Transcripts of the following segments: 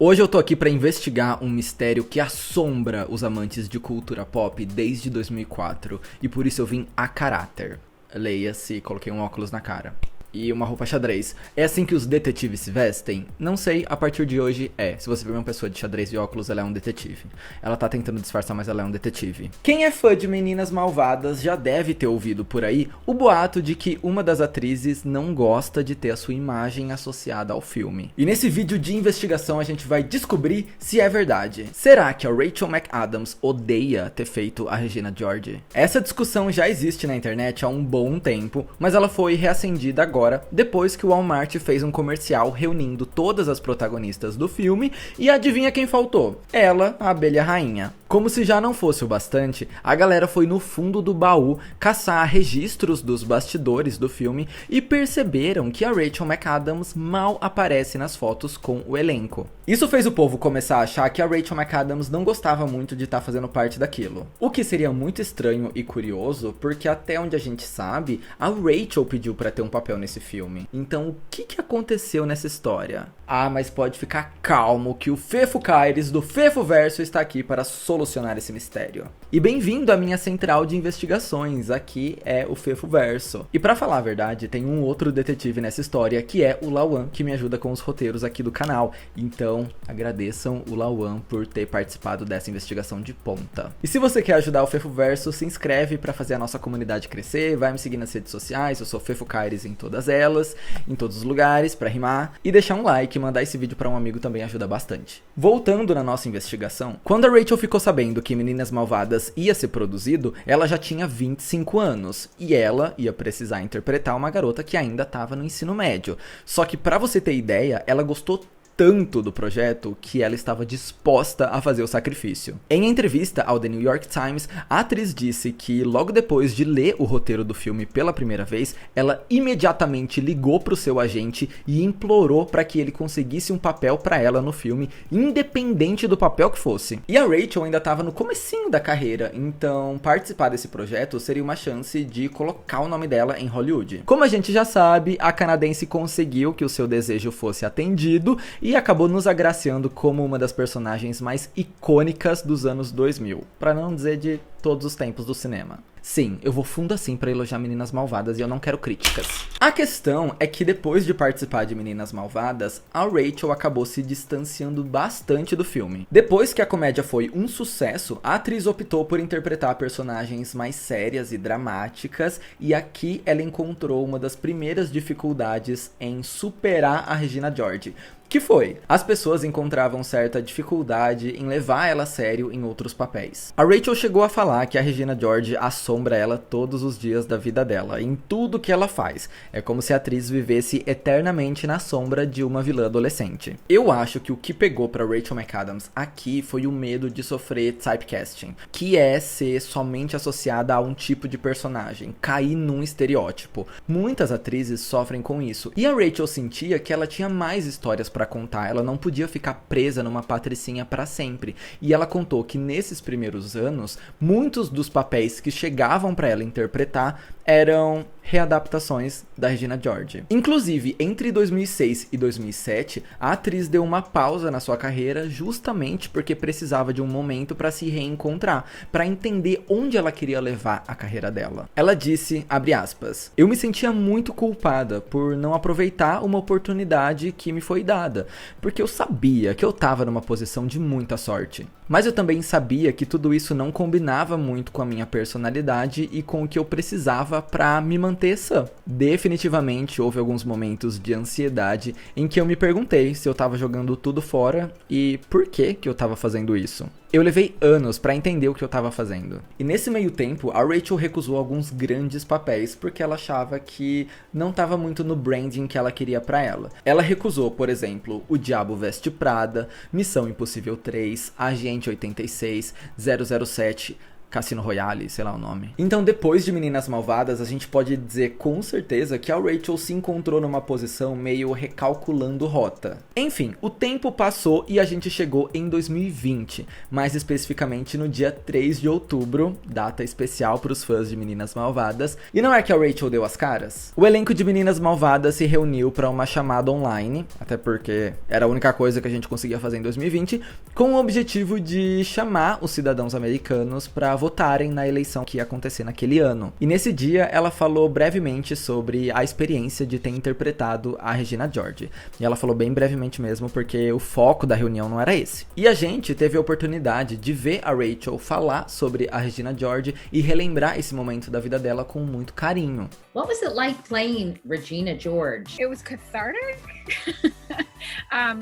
Hoje eu tô aqui pra investigar um mistério que assombra os amantes de cultura pop desde 2004 e por isso eu vim a caráter. Leia-se, coloquei um óculos na cara. E uma roupa xadrez. É assim que os detetives se vestem? Não sei, a partir de hoje é. Se você ver uma pessoa de xadrez e óculos, ela é um detetive. Ela tá tentando disfarçar, mas ela é um detetive. Quem é fã de Meninas Malvadas já deve ter ouvido por aí o boato de que uma das atrizes não gosta de ter a sua imagem associada ao filme. E nesse vídeo de investigação a gente vai descobrir se é verdade. Será que a Rachel McAdams odeia ter feito a Regina George? Essa discussão já existe na internet há um bom tempo, mas ela foi reacendida agora depois que o Walmart fez um comercial reunindo todas as protagonistas do filme e adivinha quem faltou? Ela, a abelha rainha. Como se já não fosse o bastante, a galera foi no fundo do baú caçar registros dos bastidores do filme e perceberam que a Rachel McAdams mal aparece nas fotos com o elenco. Isso fez o povo começar a achar que a Rachel McAdams não gostava muito de estar fazendo parte daquilo. O que seria muito estranho e curioso, porque até onde a gente sabe, a Rachel pediu pra ter um papel nesse filme. Então o que aconteceu nessa história? Ah, mas pode ficar calmo que o Fefo Caires do Fefo Verso está aqui para solucionar esse mistério. E bem-vindo à minha central de investigações, aqui é o Fefo Verso. E pra falar a verdade, tem um outro detetive nessa história, que é o Lauan, que me ajuda com os roteiros aqui do canal. Então, agradeçam o Lauan por ter participado dessa investigação de ponta. E se você quer ajudar o Fefo Verso, se inscreve pra fazer a nossa comunidade crescer, vai me seguir nas redes sociais, eu sou Fefo Caires em todas elas, em todos os lugares, pra rimar, e deixar um like e mandar esse vídeo pra um amigo também ajuda bastante. Voltando na nossa investigação, quando a Rachel ficou sabendo que Meninas Malvadas ia ser produzido, ela já tinha 25 anos, e ela ia precisar interpretar uma garota que ainda estava no ensino médio. Só que pra você ter ideia, ela gostou tanto do projeto que ela estava disposta a fazer o sacrifício. Em entrevista ao The New York Times, a atriz disse que logo depois de ler o roteiro do filme pela primeira vez, ela imediatamente ligou pro seu agente e implorou para que ele conseguisse um papel para ela no filme, independente do papel que fosse. E a Rachel ainda estava no comecinho da carreira, então participar desse projeto seria uma chance de colocar o nome dela em Hollywood. Como a gente já sabe, a canadense conseguiu que o seu desejo fosse atendido e acabou nos agraciando como uma das personagens mais icônicas dos anos 2000, para não dizer de todos os tempos do cinema. Sim, eu vou fundo assim pra elogiar Meninas Malvadas e eu não quero críticas. A questão é que depois de participar de Meninas Malvadas, a Rachel acabou se distanciando bastante do filme. Depois que a comédia foi um sucesso, a atriz optou por interpretar personagens mais sérias e dramáticas, e aqui ela encontrou uma das primeiras dificuldades em superar a Regina George. Que foi? As pessoas encontravam certa dificuldade em levar ela a sério em outros papéis. A Rachel chegou a falar que a Regina George assombra ela todos os dias da vida dela, em tudo que ela faz. É como se a atriz vivesse eternamente na sombra de uma vilã adolescente. Eu acho que o que pegou pra Rachel McAdams aqui foi o medo de sofrer typecasting, que é ser somente associada a um tipo de personagem, cair num estereótipo. Muitas atrizes sofrem com isso, e a Rachel sentia que ela tinha mais histórias pra contar, ela não podia ficar presa numa patricinha pra sempre. E ela contou que nesses primeiros anos, muitos dos papéis que chegavam pra ela interpretar eram readaptações da Regina George. Inclusive, entre 2006 e 2007, a atriz deu uma pausa na sua carreira justamente porque precisava de um momento para se reencontrar, para entender onde ela queria levar a carreira dela. Ela disse, abre aspas, eu me sentia muito culpada por não aproveitar uma oportunidade que me foi dada, porque eu sabia que eu estava numa posição de muita sorte. Mas eu também sabia que tudo isso não combinava muito com a minha personalidade e com o que eu precisava para me manter sã. Definitivamente houve alguns momentos de ansiedade em que eu me perguntei se eu estava jogando tudo fora e por que eu estava fazendo isso. Eu levei anos pra entender o que eu tava fazendo. E nesse meio tempo, a Rachel recusou alguns grandes papéis porque ela achava que não tava muito no branding que ela queria pra ela. Ela recusou, por exemplo, O Diabo Veste Prada, Missão Impossível 3, Agente 86, 007... Cassino Royale, sei lá o nome. Então, depois de Meninas Malvadas, a gente pode dizer com certeza que a Rachel se encontrou numa posição meio recalculando rota. Enfim, o tempo passou e a gente chegou em 2020, mais especificamente no dia 3 de outubro, data especial para os fãs de Meninas Malvadas. E não é que a Rachel deu as caras? O elenco de Meninas Malvadas se reuniu para uma chamada online, até porque era a única coisa que a gente conseguia fazer em 2020, com o objetivo de chamar os cidadãos americanos para votarem na eleição que ia acontecer naquele ano. E nesse dia ela falou brevemente sobre a experiência de ter interpretado a Regina George. E ela falou bem brevemente mesmo, porque o foco da reunião não era esse. E a gente teve a oportunidade de ver a Rachel falar sobre a Regina George e relembrar esse momento da vida dela com muito carinho. What was it like playing Regina George? It was cathartic.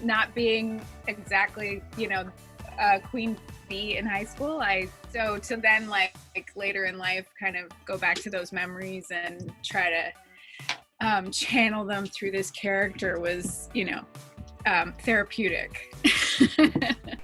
Not being exactly, Queen Bee in high school. So to then like later in life kind of go back to those memories and try to channel them through this character was, therapeutic.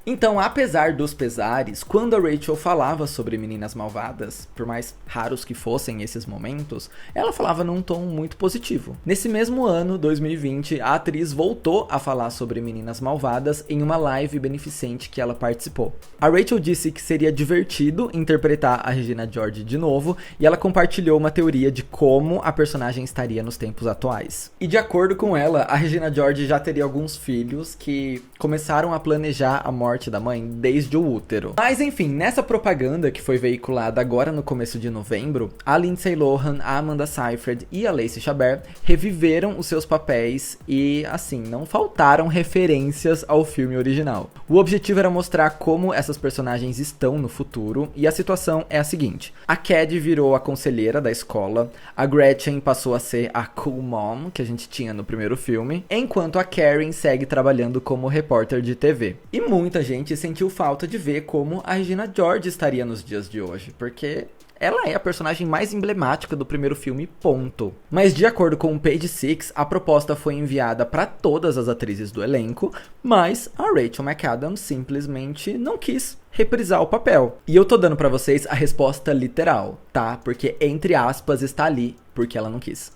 Então, apesar dos pesares, quando a Rachel falava sobre Meninas Malvadas, por mais raros que fossem esses momentos, ela falava num tom muito positivo. Nesse mesmo ano, 2020, a atriz voltou a falar sobre Meninas Malvadas em uma live beneficente que ela participou. A Rachel disse que seria divertido interpretar a Regina George de novo, e ela compartilhou uma teoria de como a personagem estaria nos tempos atuais. E de acordo com ela, a Regina George já teria alguns filhos que começaram a planejar a morte da mãe desde o útero. Mas enfim, nessa propaganda que foi veiculada agora no começo de novembro, a Lindsay Lohan, a Amanda Seyfried e a Lacey Chabert reviveram os seus papéis e, assim, não faltaram referências ao filme original. O objetivo era mostrar como essas personagens estão no futuro, e a situação é a seguinte: a Cad virou a conselheira da escola, a Gretchen passou a ser a cool mom que a gente tinha no primeiro filme, enquanto a Karen segue trabalhando como repórter de TV. E muita gente sentiu falta de ver como a Regina George estaria nos dias de hoje, porque ela é a personagem mais emblemática do primeiro filme, ponto. Mas de acordo com o Page Six, a proposta foi enviada para todas as atrizes do elenco, mas a Rachel McAdams simplesmente não quis reprisar o papel. E eu tô dando pra vocês a resposta literal, tá? Porque entre aspas está ali, porque ela não quis.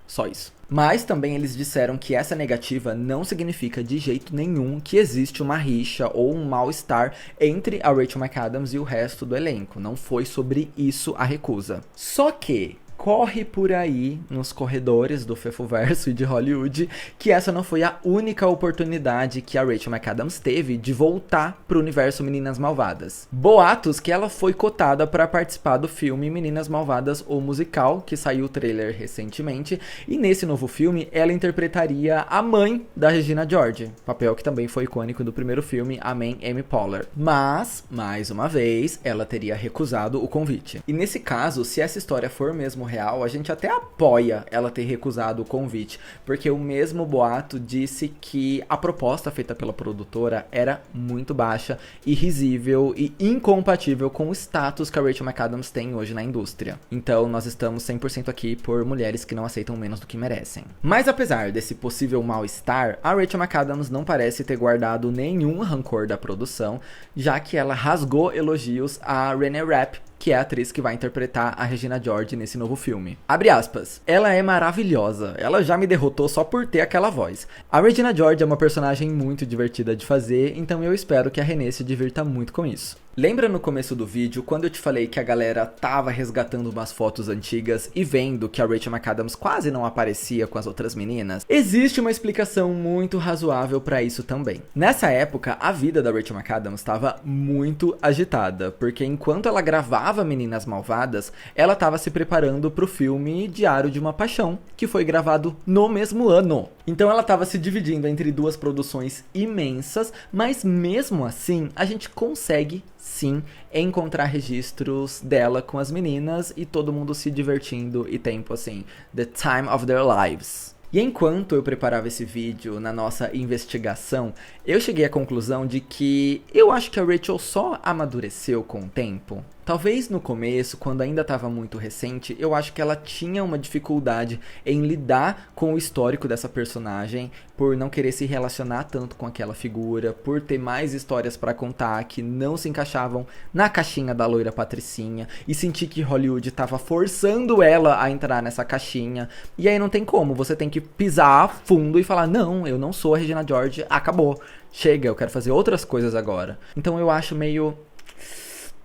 Só isso. Mas também eles disseram que essa negativa não significa de jeito nenhum que existe uma rixa ou um mal-estar entre a Rachel McAdams e o resto do elenco. Não foi sobre isso a recusa. Só que corre por aí, nos corredores do Fefoverso e de Hollywood, que essa não foi a única oportunidade que a Rachel McAdams teve de voltar pro universo Meninas Malvadas. Boatos que ela foi cotada para participar do filme Meninas Malvadas, o musical, que saiu o trailer recentemente, e nesse novo filme ela interpretaria a mãe da Regina George, papel que também foi icônico do primeiro filme, a mãe Amy Poehler. Mas, mais uma vez, ela teria recusado o convite. E nesse caso, se essa história for mesmo real, a gente até apoia ela ter recusado o convite, porque o mesmo boato disse que a proposta feita pela produtora era muito baixa, irrisível e incompatível com o status que a Rachel McAdams tem hoje na indústria. Então nós estamos 100% aqui por mulheres que não aceitam menos do que merecem. Mas apesar desse possível mal-estar, a Rachel McAdams não parece ter guardado nenhum rancor da produção, já que ela rasgou elogios a Renee Rapp, que é a atriz que vai interpretar a Regina George nesse novo filme. Abre aspas. Ela é maravilhosa. Ela já me derrotou só por ter aquela voz. A Regina George é uma personagem muito divertida de fazer, então eu espero que a Renée se divirta muito com isso. Lembra no começo do vídeo, quando eu te falei que a galera tava resgatando umas fotos antigas e vendo que a Rachel McAdams quase não aparecia com as outras meninas? Existe uma explicação muito razoável pra isso também. Nessa época, a vida da Rachel McAdams estava muito agitada, porque enquanto ela gravava Meninas Malvadas, ela estava se preparando pro filme Diário de uma Paixão, que foi gravado no mesmo ano. Então ela estava se dividindo entre duas produções imensas, mas mesmo assim, a gente consegue sim encontrar registros dela com as meninas e todo mundo se divertindo e tempo assim, the time of their lives. E enquanto eu preparava esse vídeo na nossa investigação, eu cheguei à conclusão de que eu acho que a Rachel só amadureceu com o tempo. Talvez no começo, quando ainda estava muito recente, eu acho que ela tinha uma dificuldade em lidar com o histórico dessa personagem, por não querer se relacionar tanto com aquela figura, por ter mais histórias pra contar que não se encaixavam na caixinha da loira patricinha, e sentir que Hollywood tava forçando ela a entrar nessa caixinha. E aí não tem como, você tem que pisar a fundo e falar, não, eu não sou a Regina George, acabou, chega, eu quero fazer outras coisas agora. Então eu acho meio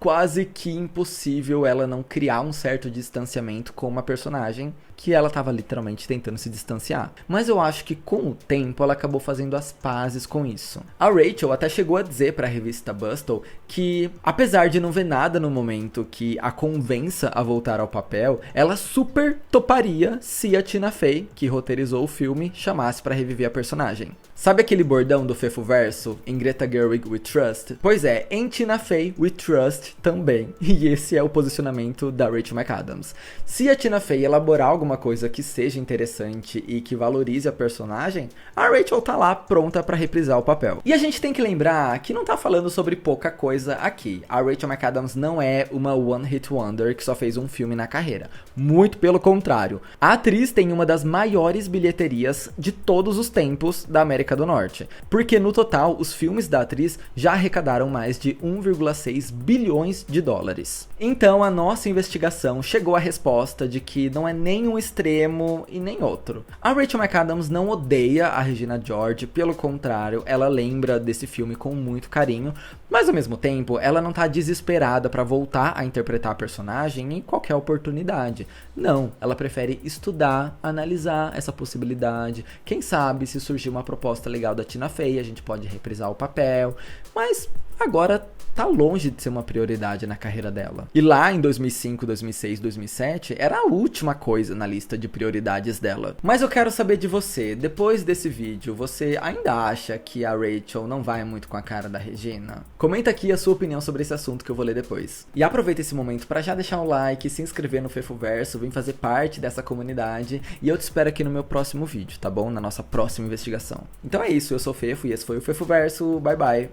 quase que impossível ela não criar um certo distanciamento com uma personagem que ela tava literalmente tentando se distanciar. Mas eu acho que com o tempo ela acabou fazendo as pazes com isso. A Rachel até chegou a dizer pra revista Bustle que, apesar de não ver nada no momento que a convença a voltar ao papel, ela super toparia se a Tina Fey, que roteirizou o filme, chamasse pra reviver a personagem. Sabe aquele bordão do Fefoverso em Greta Gerwig We Trust? Pois é, em Tina Fey We Trust também. E esse é o posicionamento da Rachel McAdams. Se a Tina Fey elaborar alguma coisa que seja interessante e que valorize a personagem, a Rachel tá lá pronta pra reprisar o papel. E a gente tem que lembrar que não tá falando sobre pouca coisa aqui. A Rachel McAdams não é uma one hit wonder que só fez um filme na carreira. Muito pelo contrário. A atriz tem uma das maiores bilheterias de todos os tempos da América do Norte. Porque no total, os filmes da atriz já arrecadaram mais de 1,6 bilhões de dólares. Então a nossa investigação chegou à resposta de que não é nem um extremo e nem outro. A Rachel McAdams não odeia a Regina George, pelo contrário, ela lembra desse filme com muito carinho, mas ao mesmo tempo ela não tá desesperada pra voltar a interpretar a personagem em qualquer oportunidade. Não, ela prefere estudar, analisar essa possibilidade. Quem sabe se surgir uma proposta legal da Tina Fey, a gente pode reprisar o papel, mas agora tá longe de ser uma prioridade na carreira dela. E lá em 2005, 2006, 2007, era a última coisa na lista de prioridades dela. Mas eu quero saber de você, depois desse vídeo, você ainda acha que a Rachel não vai muito com a cara da Regina? Comenta aqui a sua opinião sobre esse assunto que eu vou ler depois. E aproveita esse momento pra já deixar um like, se inscrever no Fefoverso, vem fazer parte dessa comunidade, e eu te espero aqui no meu próximo vídeo, tá bom? Na nossa próxima investigação. Então é isso, eu sou o Fefo e esse foi o Fefoverso, bye bye!